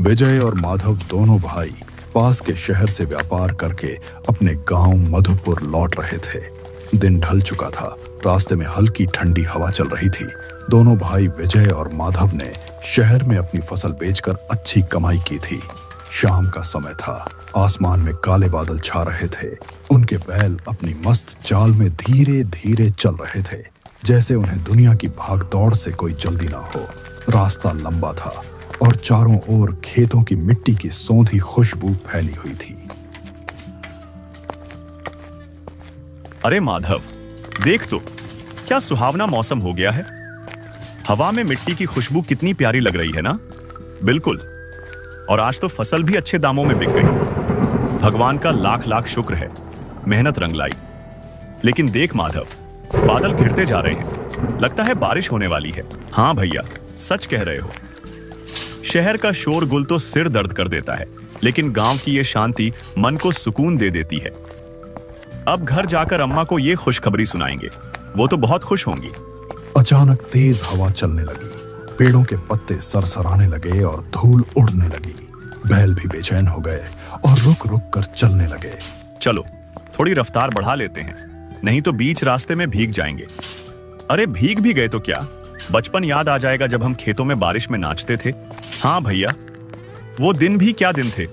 विजय और माधव दोनों भाई पास के शहर से व्यापार करके अपने गांव मधुपुर लौट रहे थे। दिन ढल चुका था। रास्ते में हल्की ठंडी हवा चल रही थी। दोनों भाई विजय और माधव ने शहर में अपनी फसल बेचकर अच्छी कमाई की थी। शाम का समय था। आसमान में काले बादल छा रहे थे। उनके बैल अपनी मस्त चाल में धीरे धीरे चल रहे थे, जैसे उन्हें दुनिया की भागदौड़ से कोई जल्दी ना हो। रास्ता लंबा था और चारों ओर खेतों की मिट्टी की सौंधी खुशबू फैली हुई थी। अरे माधव, देख तो, क्या सुहावना मौसम हो गया है। हवा में मिट्टी की खुशबू कितनी प्यारी लग रही है ना। बिल्कुल। और आज तो फसल भी अच्छे दामों में बिक गई। भगवान का लाख लाख शुक्र है, मेहनत रंग लाई। लेकिन देख माधव, बादल घिरते जा रहे हैं। लगता है बारिश होने वाली है। हाँ भैया, सच कह रहे हो। शहर का शोरगुल तो सिर दर्द कर देता है, लेकिन गांव की ये शांति मन को सुकून दे देती है। अब घर जाकर अम्मा को ये खुशखबरी सुनाएंगे। वो तो बहुत खुश होंगी। अचानक तेज हवा चलने लगी। पेड़ों के पत्ते सरसराने लगे और धूल उड़ने लगी। बैल भी बेचैन हो गए और रुक रुक कर चलने लगे। चलो थोड़ी रफ्तार बढ़ा लेते हैं, नहीं तो बीच रास्ते में भीग जाएंगे। अरे भीग भी गए तो क्या, बचपन याद आ जाएगा जब हम खेतों में बारिश में नाचते थे। हाँ भैया, वो दिन भी क्या दिन थे।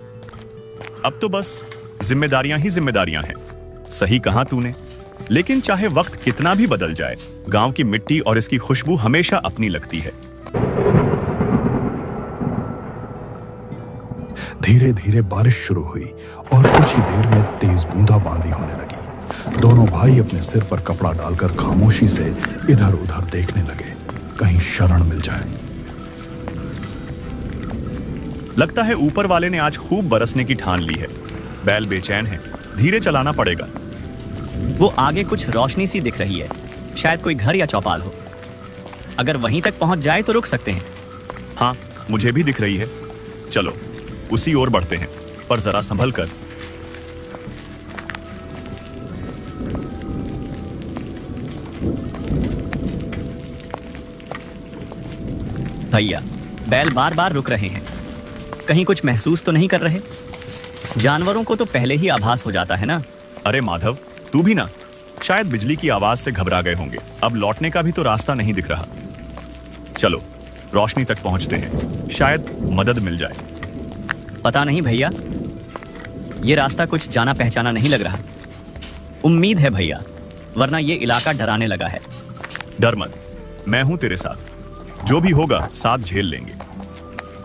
अब तो बस जिम्मेदारियां ही जिम्मेदारियां हैं। सही कहा तूने। लेकिन चाहे वक्त कितना भी बदल जाए, गांव की मिट्टी और इसकी खुशबू हमेशा अपनी लगती है। धीरे धीरे बारिश शुरू हुई और कुछ ही देर में तेज बूंदाबांदी होने लगी। दोनों भाई अपने सिर पर कपड़ा डालकर खामोशी से इधर उधर देखने लगे, कहीं शरण मिल जाए। लगता है ऊपर वाले ने आज खूब बरसने की ठान ली है। बैल बेचैन है, धीरे चलाना पड़ेगा। वो आगे कुछ रोशनी सी दिख रही है, शायद कोई घर या चौपाल हो। अगर वहीं तक पहुंच जाए तो रुक सकते हैं। हाँ, मुझे भी दिख रही है। चलो उसी ओर बढ़ते हैं, पर जरा संभल कर। भैया, बैल बार बार रुक रहे हैं। कहीं कुछ महसूस तो नहीं कर रहे? जानवरों को तो पहले ही आभास हो जाता है ना। अरे माधव, तू भी ना। शायद बिजली की आवाज से घबरा गए होंगे। अब लौटने का भी तो रास्ता नहीं दिख रहा। चलो रोशनी तक पहुंचते हैं, शायद मदद मिल जाए। पता नहीं भैया, ये रास्ता कुछ जाना पहचाना नहीं लग रहा। उम्मीद है भैया, वरना ये इलाका डराने लगा है। डर मत, मैं हूं तेरे साथ। जो भी होगा साथ झेल लेंगे।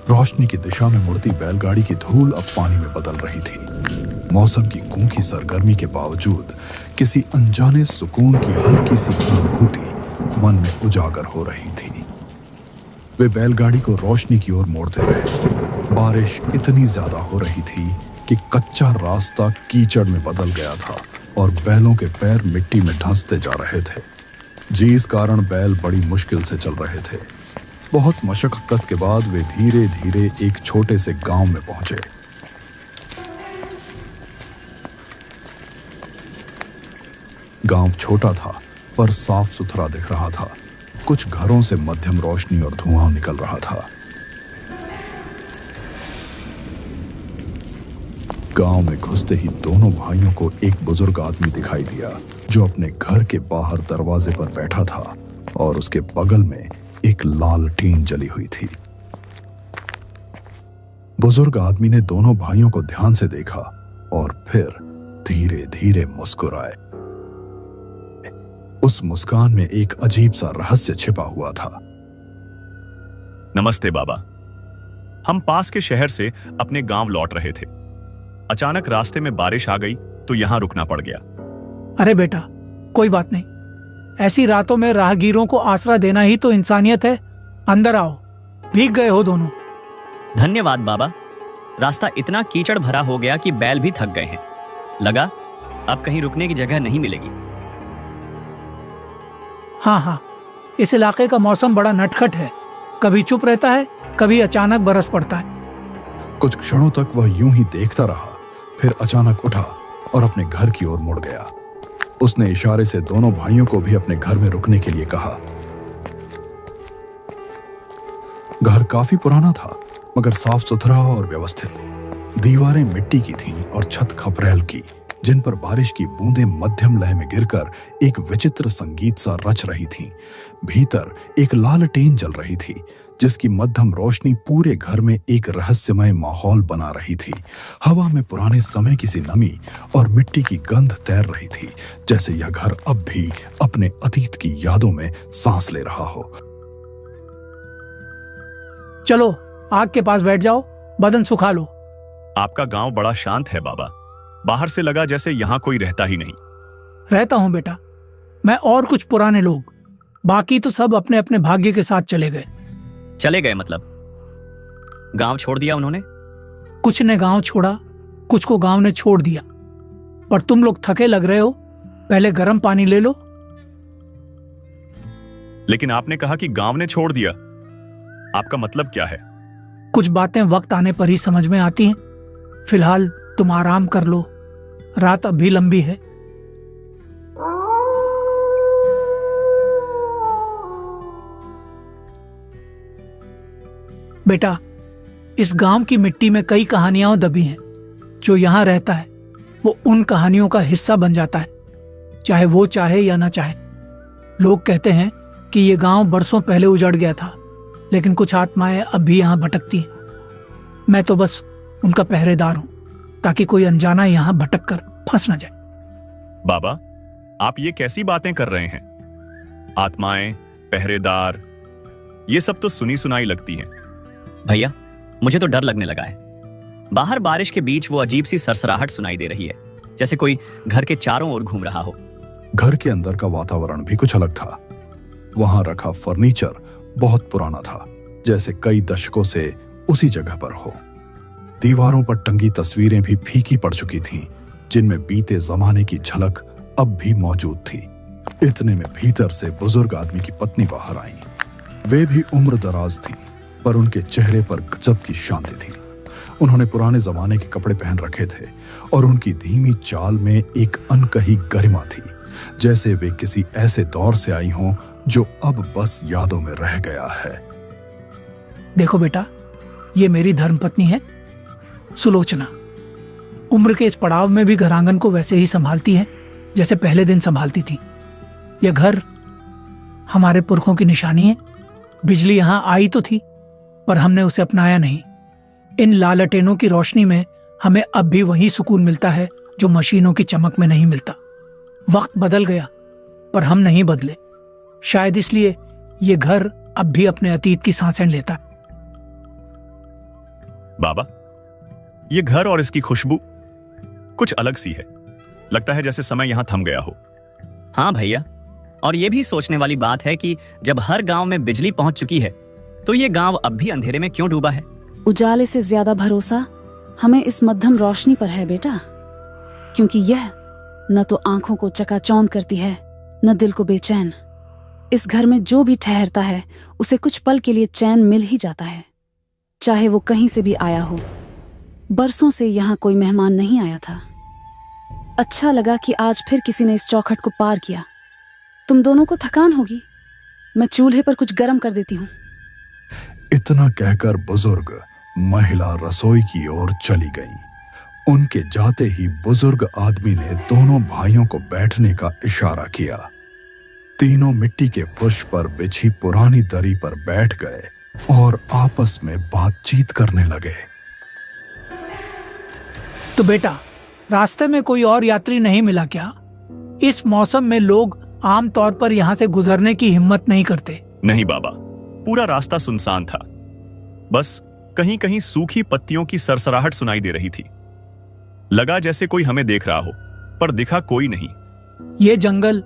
रोशनी की दिशा में मुड़ती बैलगाड़ी की धूल अब पानी में बदल रही थी। मौसम की गूंगी सरगर्मी के बावजूद किसी अनजाने सुकून की हल्की सी अनुभूति मन में उजागर हो रही थी। वे बैलगाड़ी को रोशनी की ओर मोड़ते रहे। बारिश इतनी ज्यादा हो रही थी कि कच्चा रास्ता कीचड़ में बदल गया था और बैलों के पैर मिट्टी में धंसते जा रहे थे, जिस कारण बैल बड़ी मुश्किल से चल रहे थे। बहुत मशक्कत के बाद वे धीरे धीरे एक छोटे से गांव में पहुंचे। गांव छोटा था पर साफ सुथरा दिख रहा था। कुछ घरों से मध्यम रोशनी और धुआं निकल रहा था। गांव में घुसते ही दोनों भाइयों को एक बुजुर्ग आदमी दिखाई दिया, जो अपने घर के बाहर दरवाजे पर बैठा था और उसके बगल में एक लालटेन जली हुई थी। बुजुर्ग आदमी ने दोनों भाइयों को ध्यान से देखा और फिर धीरे धीरे मुस्कुराए। उस मुस्कान में एक अजीब सा रहस्य छिपा हुआ था। नमस्ते बाबा। हम पास के शहर से अपने गांव लौट रहे थे। अचानक रास्ते में बारिश आ गई तो यहां रुकना पड़ गया। अरे बेटा, कोई बात नहीं। ऐसी रातों में राहगीरों को आसरा देना ही तो इंसानियत है। अंदर आओ, भीग गए हो दोनों। धन्यवाद बाबा। रास्ता इतना कीचड़ भरा हो गया कि बैल भी थक गए हैं। लगा अब कहीं रुकने की जगह नहीं मिलेगी। हाँ, इस इलाके का मौसम बड़ा नटखट है। कभी चुप रहता है, कभी अचानक बरस पड़ता है। कुछ क्षणों तक वह यूं ही देखता रहा, फिर अचानक उठा और अपने घर की ओर मुड़ गया। उसने इशारे से दोनों भाइयों को भी अपने घर में रुकने के लिए कहा। घर काफी पुराना था, मगर साफ सुथरा और व्यवस्थित। दीवारें मिट्टी की थीं और छत खपरेल की, जिन पर बारिश की बूंदें मध्यम लय में गिरकर एक विचित्र संगीत सा रच रही थीं। भीतर एक लालटेन जल रही थी, जिसकी मध्यम रोशनी पूरे घर में एक रहस्यमय माहौल बना रही थी। हवा में पुराने समय की सी नमी और मिट्टी की गंध तैर रही थी, जैसे यह घर अब भी अपने अतीत की यादों में सांस ले रहा हो। चलो आग के पास बैठ जाओ, बदन सुखा लो। आपका गांव बड़ा शांत है बाबा। बाहर से लगा जैसे यहां कोई रहता ही नहीं। रहता हूं बेटा, मैं और कुछ पुराने लोग, बाकी तो सब अपने अपने भाग्य के साथ चले गए। चले गए मतलब गांव छोड़ दिया उन्होंने? कुछ ने गांव छोड़ा, कुछ को गांव ने छोड़ दिया। पर तुम लोग थके लग रहे हो, पहले गर्म पानी ले लो। लेकिन आपने कहा कि गांव ने छोड़ दिया, आपका मतलब क्या है? कुछ बातें वक्त आने पर ही समझ में आती हैं। फिलहाल तुम आराम कर लो, रात अभी लंबी है। बेटा, इस गांव की मिट्टी में कई कहानियां दबी हैं। जो यहां रहता है वो उन कहानियों का हिस्सा बन जाता है, चाहे वो चाहे या ना चाहे। लोग कहते हैं कि ये गांव बरसों पहले उजड़ गया था, लेकिन कुछ आत्माएं अब भी यहां भटकती हैं। मैं तो बस उनका पहरेदार हूं, ताकि कोई अनजाना यहां भटक कर फंस ना जाए। बाबा, आप ये कैसी बातें कर रहे हैं? आत्माएं, पहरेदार, ये सब तो सुनी सुनाई लगती हैं। भैया, मुझे तो डर लगने लगा है। बाहर बारिश के बीच वो अजीब सी सरसराहट सुनाई दे रही है, जैसे कोई घर के चारों ओर घूम रहा हो। घर के अंदर का वातावरण भी कुछ अलग था। वहां रखा फर्नीचर बहुत पुराना था, जैसे कई दशकों से उसी जगह पर हो। दीवारों पर टंगी तस्वीरें भी फीकी पड़ चुकी थीं, जिनमें बीते जमाने की झलक अब भी मौजूद थी। इतने में भीतर से बुजुर्ग आदमी की पत्नी बाहर आई। वे भी उम्र दराज थी, पर उनके चेहरे पर गजब की शांति थी। उन्होंने पुराने जमाने के कपड़े पहन रखे थे और उनकी धीमी चाल में एक अनकही गरिमा थी, जैसे वे किसी ऐसे दौर से आई हों जो अब बस यादों में रह गया है। देखो बेटा, ये मेरी धर्मपत्नी है सुलोचना। उम्र के इस पड़ाव में भी घरांगन को वैसे ही संभालती है जैसे पहले दिन संभालती थी। यह घर हमारे पुरखों की निशानी है। बिजली यहां आई तो थी, पर हमने उसे अपनाया नहीं। इन लालटेनों की रोशनी में हमें अब भी वही सुकून मिलता है जो मशीनों की चमक में नहीं मिलता। वक्त बदल गया, पर हम नहीं बदले। शायद इसलिए ये घर अब भी अपने अतीत की सांसें लेता है। बाबा, ये घर और इसकी खुशबू कुछ अलग सी है। लगता है जैसे समय यहां थम गया हो। हाँ भैया, और ये भी सोचने वाली बात है कि जब हर गांव में बिजली पहुंच चुकी है, तो ये गांव अब भी अंधेरे में क्यों डूबा है? उजाले से ज्यादा भरोसा हमें इस मध्यम रोशनी पर है बेटा, क्योंकि यह न तो आंखों को चकाचौंध करती है, न दिल को बेचैन। इस घर में जो भी ठहरता है उसे कुछ पल के लिए चैन मिल ही जाता है, चाहे वो कहीं से भी आया हो। बरसों से यहाँ कोई मेहमान नहीं आया था। अच्छा लगा कि आज फिर किसी ने इस चौखट को पार किया। तुम दोनों को थकान होगी, मैं चूल्हे पर कुछ गर्म कर देती हूँ। इतना कहकर बुजुर्ग महिला रसोई की ओर चली गई। उनके जाते ही बुजुर्ग आदमी ने दोनों भाइयों को बैठने का इशारा किया। तीनों मिट्टी के फर्श पर बिछी पुरानी दरी पर बैठ गए और आपस में बातचीत करने लगे। तो बेटा, रास्ते में कोई और यात्री नहीं मिला क्या? इस मौसम में लोग आमतौर पर यहाँ से गुजरने की हिम्मत नहीं करते। नहीं बाबा, पूरा रास्ता सुनसान था। बस कहीं कहीं सूखी पत्तियों की सरसराहट सुनाई दे रही थी। लगा जैसे कोई हमें देख रहा हो, पर दिखा कोई नहीं। ये जंगल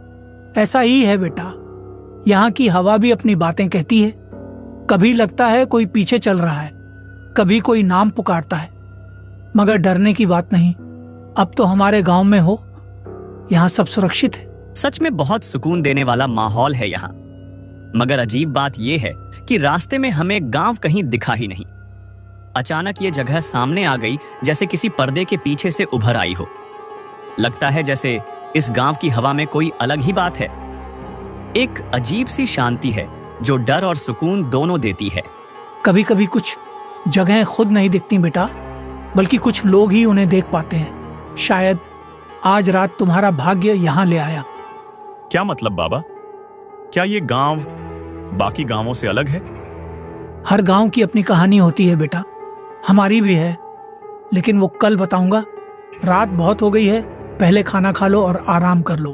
ऐसा ही है बेटा। यहाँ की हवा भी अपनी बातें कहती है। कभी लगता है कोई पीछे चल रहा है, कभी कोई नाम पुकारता है, मगर डरने की बात नहीं। अब तो हमारे गांव में हो, यहाँ सब सुरक्षित है। सच में बहुत सुकून देने वाला माहौल है यहाँ। मगर अजीब बात यह है कि रास्ते में हमें गांव कहीं दिखा ही नहीं। अचानक ये जगह सामने आ गई, जैसे किसी पर्दे के पीछे से उभर आई हो। लगता है जैसे इस गांव की हवा में कोई अलग ही बात है। एक अजीब सी शांति है जो डर और सुकून दोनों देती है। कभी कभी कुछ जगहें खुद नहीं दिखती बेटा, बल्कि कुछ लोग ही उन्हें देख पाते हैं। शायद आज रात तुम्हारा भाग्य यहां ले आया। क्या मतलब बाबा? क्या ये गांव बाकी गांवों से अलग है? हर गांव की अपनी कहानी होती है बेटा, हमारी भी है, लेकिन वो कल बताऊंगा। रात बहुत हो गई है, पहले खाना खा लो और आराम कर लो।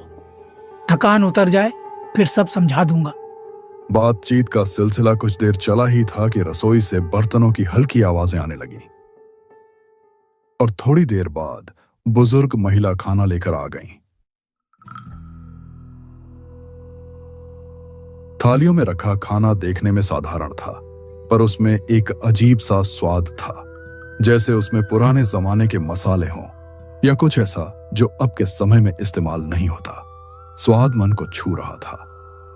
थकान उतर जाए फिर सब समझा दूंगा। बातचीत का सिलसिला कुछ देर चला ही था कि रसोई से बर्तनों की हल्की आवाजें आने लगी और थोड़ी देर बाद बुजुर्ग महिला खाना लेकर आ गईं। थालियों में रखा खाना देखने में साधारण था, पर उसमें एक अजीब सा स्वाद था, जैसे उसमें पुराने जमाने के मसाले हों या कुछ ऐसा जो अब के समय में इस्तेमाल नहीं होता। स्वाद मन को छू रहा था,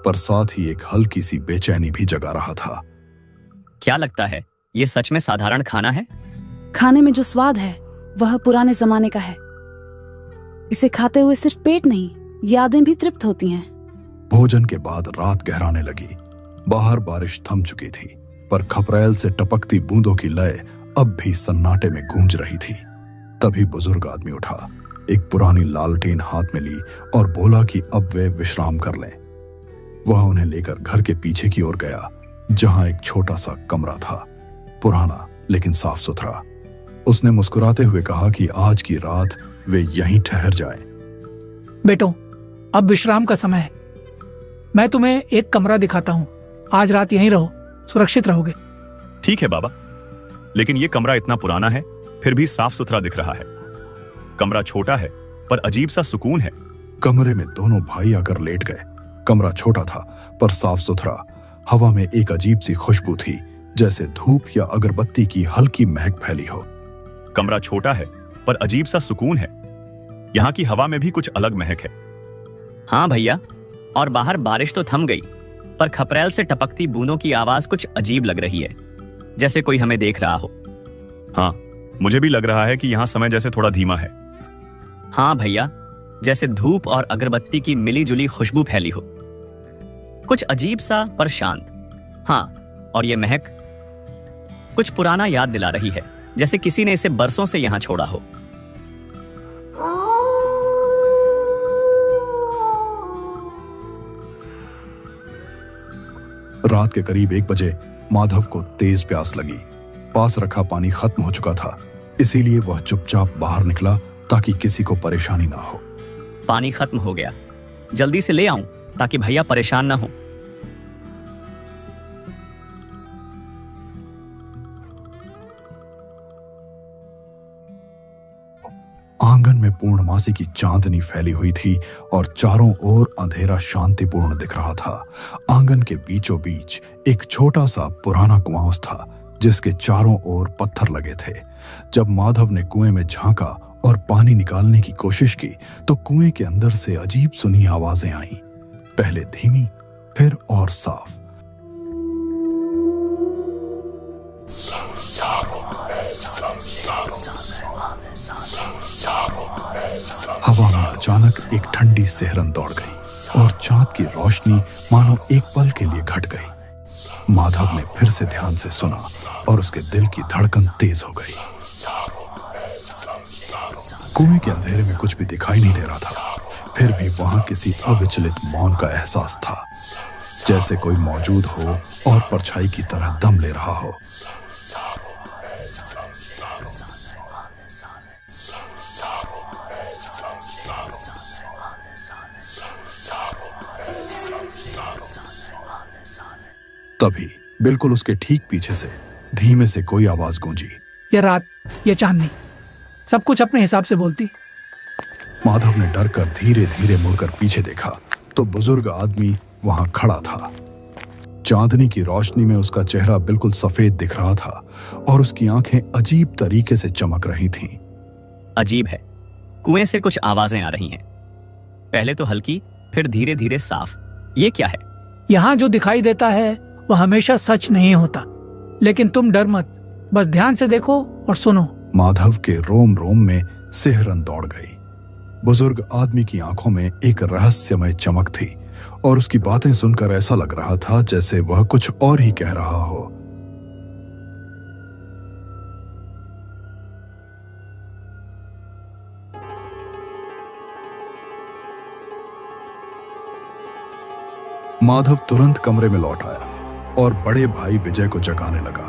पर साथ ही एक हल्की सी बेचैनी भी जगा रहा था। क्या लगता है, ये सच में साधारण खाना है? खाने में जो स्वाद है वह पुराने जमाने का है। इसे खाते हुए सिर्फ पेट नहीं, यादें भी तृप्त होती हैं। भोजन के बाद रात गहराने लगी। बाहर बारिश थम चुकी थी, पर खपरेल से टपकती बूंदों की लय अब भी सन्नाटे में गूंज रही थी। तभी बुजुर्ग आदमी उठा, एक पुरानी लालटेन हाथ में ली और बोला कि अब वे विश्राम कर लें। वह उन्हें लेकर घर के पीछे की ओर गया, जहां एक छोटा सा कमरा था, पुराना लेकिन साफ सुथरा। उसने मुस्कुराते हुए कहा कि आज की रात वे यहीं ठहर जाएं। बेटो, अब विश्राम का समय है। मैं तुम्हें एक कमरा दिखाता हूँ। आज रात यहीं रहो, सुरक्षित रहोगे। ठीक है बाबा, लेकिन ये कमरा इतना पुराना है, फिर भी साफ सुथरा दिख रहा है। कमरा छोटा है, पर अजीब सा सुकून है। कमरे में दोनों भाई आकर लेट गए। कमरा छोटा था, पर साफ सुथरा। हवा में एक अजीब सी खुशबू थी, जैसे धूप या अगरबत्ती की हल्की महक फैली हो। कमरा छोटा है, पर अजीब सा सुकून है। यहाँ की हवा में भी कुछ अलग महक है। हाँ भैया, और बाहर बारिश तो थम गई, पर खपरेल से टपकती बूंदों की आवाज कुछ अजीब लग रही है, जैसे कोई हमें देख रहा हो। हाँ, मुझे भी लग रहा है कि यहाँ समय जैसे थोड़ा धीमा है। हाँ भैया, जैसे धूप और अगरबत्ती की मिली जुली खुशबू फैली हो। कुछ अजीब सा पर शांत। हाँ, और ये महक कुछ पुराना याद दिला रही है, जैसे किसी ने इसे बरसों से यहां छोड़ा हो। रात के करीब 1 बजे माधव को तेज प्यास लगी। पास रखा पानी खत्म हो चुका था, इसीलिए वह चुपचाप बाहर निकला ताकि किसी को परेशानी ना हो। पानी खत्म हो गया, जल्दी से ले आऊं ताकि भैया परेशान ना हो। आंगन में पूर्णमासी की चांदनी फैली हुई थी और चारों ओर अंधेरा शांतिपूर्ण दिख रहा था। आंगन के बीचों बीच एक छोटा सा पुराना कुआं था, जिसके चारों ओर पत्थर लगे थे। जब माधव ने कुएं में झांका और पानी निकालने की कोशिश की, तो कुएं के अंदर से अजीब सुनी आवाजें आईं, पहले धीमी, फिर और साफ। हवा में अचानक एक ठंडी सिहरन दौड़ गई और चांद की रोशनी मानो एक पल के लिए घट गई। माधव ने फिर से ध्यान से सुना और उसके दिल की धड़कन तेज हो गई। कुएं के अंधेरे में कुछ भी दिखाई नहीं दे रहा था, फिर भी वहां किसी अविचलित मौन का एहसास था, जैसे कोई मौजूद हो और परछाई की तरह दम ले रहा हो। तभी बिल्कुल उसके ठीक पीछे से धीमे से कोई आवाज गूंजी। ये रात, ये चांदनी, सब कुछ अपने हिसाब से बोलती। माधव ने डर कर धीरे धीरे मुड़कर पीछे देखा तो बुजुर्ग आदमी वहां खड़ा था। चांदनी की रोशनी में उसका चेहरा बिल्कुल सफेद दिख रहा था और उसकी आंखें अजीब तरीके से चमक रही थीं। अजीब है, कुएं से कुछ आवाजें आ रही हैं, पहले तो हल्की, फिर धीरे धीरे साफ। ये क्या है? यहाँ जो दिखाई देता है वह हमेशा सच नहीं होता, लेकिन तुम डर मत, बस ध्यान से देखो और सुनो। माधव के रोम रोम में सिहरन दौड़ गई। बुजुर्ग आदमी की आंखों में एक रहस्यमय चमक थी और उसकी बातें सुनकर ऐसा लग रहा था जैसे वह कुछ और ही कह रहा हो। माधव तुरंत कमरे में लौट आया और बड़े भाई विजय को जगाने लगा।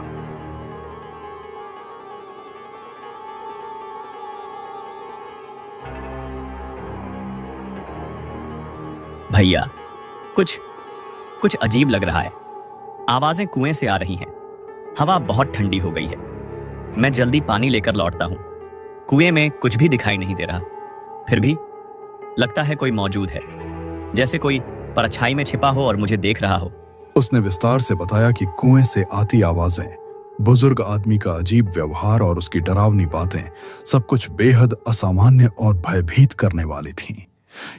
भैया, कुछ अजीब लग रहा है। आवाजें कुएं से आ रही हैं। हवा बहुत ठंडी हो गई है। मैं जल्दी पानी लेकर लौटता हूं। कुएं में कुछ भी दिखाई नहीं दे रहा। फिर भी लगता है कोई मौजूद है, जैसे कोई परछाई में छिपा हो और मुझे देख रहा हो। उसने विस्तार से बताया कि कुएं से आती आवाजें, बुजुर्ग आदमी का अजीब व्यवहार और उसकी डरावनी बातें सब कुछ बेहद असामान्य और भयभीत करने वाली थीं।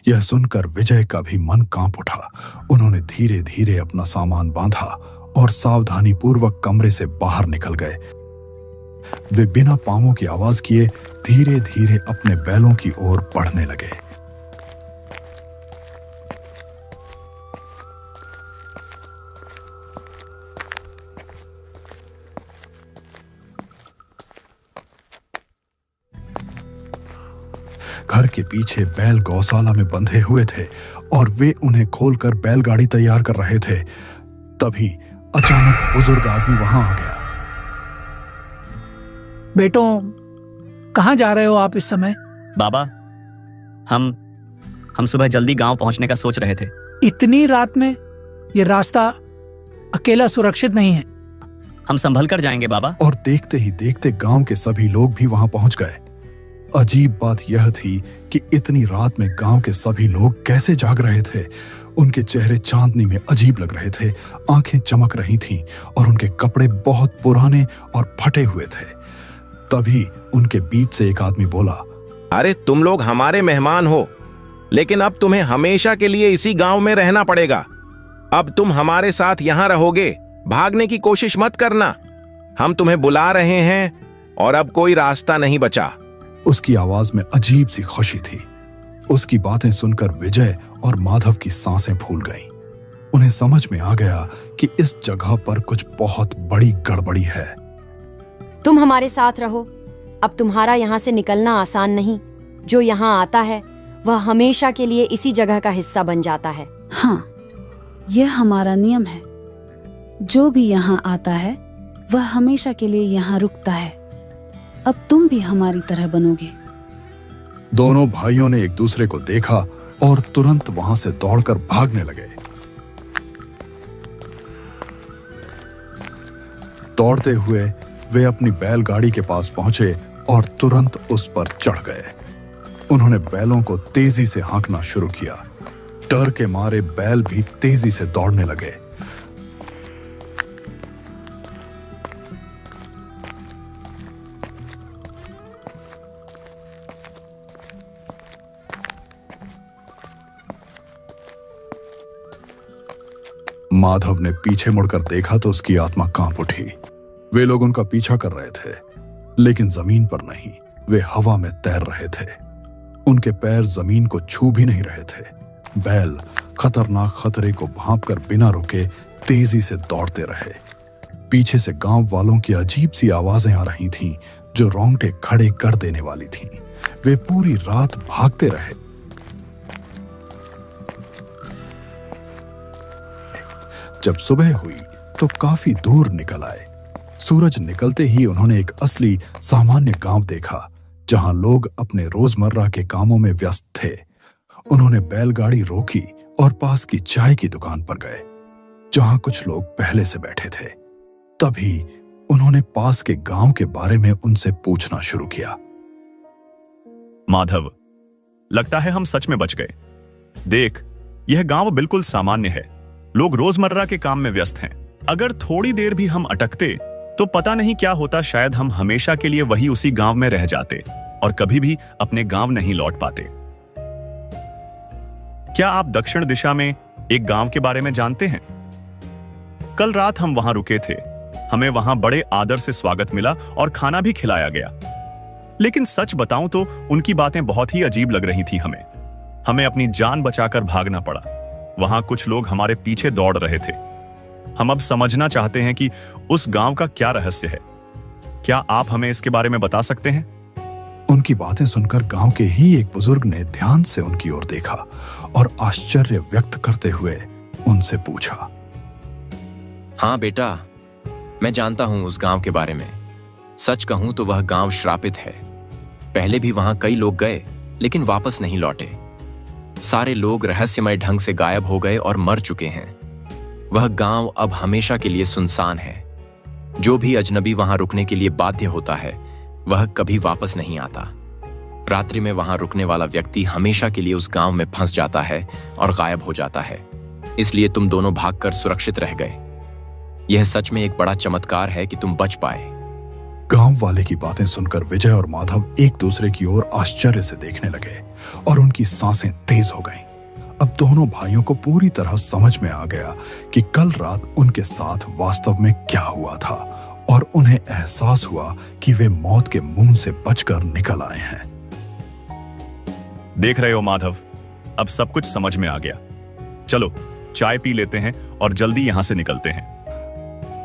यह सुनकर विजय का भी मन कांप उठा। उन्होंने धीरे धीरे अपना सामान बांधा और सावधानी पूर्वक कमरे से बाहर निकल गए। वे बिना पांवों की आवाज किए धीरे धीरे अपने बैलों की ओर बढ़ने लगे। घर के पीछे बैल गौशाला में बंधे हुए थे और वे उन्हें खोलकर बैलगाड़ी तैयार कर रहे थे। तभी अचानक बुजुर्ग आदमी वहां आ गया। बेटों, कहां जा रहे हो आप इस समय? बाबा, हम सुबह जल्दी गांव पहुंचने का सोच रहे थे। इतनी रात में? ये रास्ता अकेला सुरक्षित नहीं है। हम संभल कर जाएंगे बाबा। और देखते ही देखते गांव के सभी लोग भी वहां पहुंच गए। अजीब बात यह थी कि इतनी रात में गांव के सभी लोग कैसे जाग रहे थे। उनके चेहरे चांदनी में अजीब लग रहे थे, आंखें चमक रही थीं और उनके कपड़े बहुत पुराने और फटे हुए थे। तभी उनके बीच से एक आदमी बोला, अरे तुम लोग हमारे मेहमान हो, लेकिन अब तुम्हें हमेशा के लिए इसी गांव में रहना पड़ेगा। अब तुम हमारे साथ यहां रहोगे, भागने की कोशिश मत करना। हम तुम्हें बुला रहे हैं और अब कोई रास्ता नहीं बचा। उसकी आवाज में अजीब सी खुशी थी। उसकी बातें सुनकर विजय और माधव की सांसें फूल गईं। उन्हें समझ में आ गया कि इस जगह पर कुछ बहुत बड़ी गड़बड़ी है। तुम हमारे साथ रहो। अब तुम्हारा यहाँ से निकलना आसान नहीं। जो यहाँ आता है वह हमेशा के लिए इसी जगह का हिस्सा बन जाता है। हाँ, यह हमारा नियम है। जो भी यहाँ आता है वह हमेशा के लिए यहाँ रुकता है। अब तुम भी हमारी तरह बनोगे। दोनों भाइयों ने एक दूसरे को देखा और तुरंत वहां से दौड़कर भागने लगे। दौड़ते हुए वे अपनी बैलगाड़ी के पास पहुंचे और तुरंत उस पर चढ़ गए। उन्होंने बैलों को तेजी से हाँकना शुरू किया। डर के मारे बैल भी तेजी से दौड़ने लगे। माधव ने पीछे मुड़कर देखा तो उसकी आत्मा कांप उठी। वे लोग उनका पीछा कर रहे थे, लेकिन जमीन पर नहीं, वे हवा में तैर रहे थे। उनके पैर जमीन को छू भी नहीं रहे थे। बैल खतरनाक खतरे को भांपकर बिना रुके तेजी से दौड़ते रहे। पीछे से गांव वालों की अजीब सी आवाजें आ रही थीं, जो रोंगटे खड़े कर देने वाली थीं। वे पूरी रात भागते रहे। जब सुबह हुई तो काफी दूर निकल आए। सूरज निकलते ही उन्होंने एक असली सामान्य गांव देखा, जहां लोग अपने रोजमर्रा के कामों में व्यस्त थे। उन्होंने बैलगाड़ी रोकी और पास की चाय की दुकान पर गए, जहां कुछ लोग पहले से बैठे थे। तभी उन्होंने पास के गांव के बारे में उनसे पूछना शुरू किया। माधव, लगता है हम सच में बच गए। देख, यह गांव बिल्कुल सामान्य है। लोग रोजमर्रा के काम में व्यस्त हैं। अगर थोड़ी देर भी हम अटकते तो पता नहीं क्या होता। शायद हम हमेशा के लिए वही उसी गांव में रह जाते और कभी भी अपने गांव नहीं लौट पाते। क्या आप दक्षिण दिशा में एक गांव के बारे में जानते हैं? कल रात हम वहां रुके थे। हमें वहां बड़े आदर से स्वागत मिला और खाना भी खिलाया गया। लेकिन सच बताऊं तो उनकी बातें बहुत ही अजीब लग रही थी। हमें अपनी जान बचाकर भागना पड़ा। वहां कुछ लोग हमारे पीछे दौड़ रहे थे। हम अब समझना चाहते हैं कि उस गांव का क्या रहस्य है। क्या आप हमें इसके बारे में बता सकते हैं? उनकी बातें सुनकर गांव के ही एक बुजुर्ग ने ध्यान से उनकी ओर देखा और आश्चर्य व्यक्त करते हुए उनसे पूछा। हाँ बेटा, मैं जानता हूं उस गांव के बारे में। सच कहूं तो वह गांव श्रापित है। पहले भी वहां कई लोग गए लेकिन वापस नहीं लौटे। सारे लोग रहस्यमय ढंग से गायब हो गए और मर चुके हैं। वह गांव अब हमेशा के लिए सुनसान है। जो भी अजनबी वहां रुकने के लिए बाध्य होता है वह कभी वापस नहीं आता। रात्रि में वहां रुकने वाला व्यक्ति हमेशा के लिए उस गांव में फंस जाता है और गायब हो जाता है। इसलिए तुम दोनों भागकर सुरक्षित रह गए। यह सच में एक बड़ा चमत्कार है कि तुम बच पाए। गांव वाले की बातें सुनकर विजय और माधव एक दूसरे की ओर आश्चर्य से देखने लगे और उनकी सांसें तेज हो गईं। अब दोनों भाइयों को पूरी तरह समझ में आ गया कि कल रात उनके साथ वास्तव में क्या हुआ था और उन्हें एहसास हुआ कि वे मौत के मुंह से बचकर निकल आए हैं। देख रहे हो माधव, अब सब कुछ समझ में आ गया। चलो चाय पी लेते हैं और जल्दी यहां से निकलते हैं।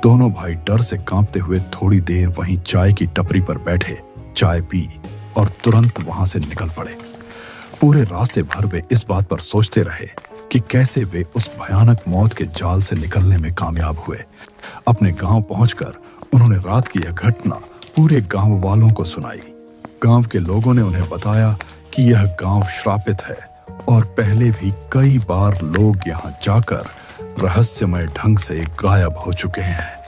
दोनों भाई डर से कांपते हुए थोड़ी देर वहीं चाय की टपरी पर बैठे, चाय पी और तुरंत वहां से निकल पड़े। पूरे रास्ते भर वे इस बात पर सोचते रहे कि कैसे वे उस भयानक मौत के जाल से निकलने में कामयाब हुए। अपने गांव पहुंचकर उन्होंने रात की यह घटना पूरे गांव वालों को सुनाई। गांव के लोगों ने उन्हें बताया कि यह गांव श्रापित है और पहले भी कई बार लोग यहां जाकर रहस्यमय ढंग से गायब हो चुके हैं।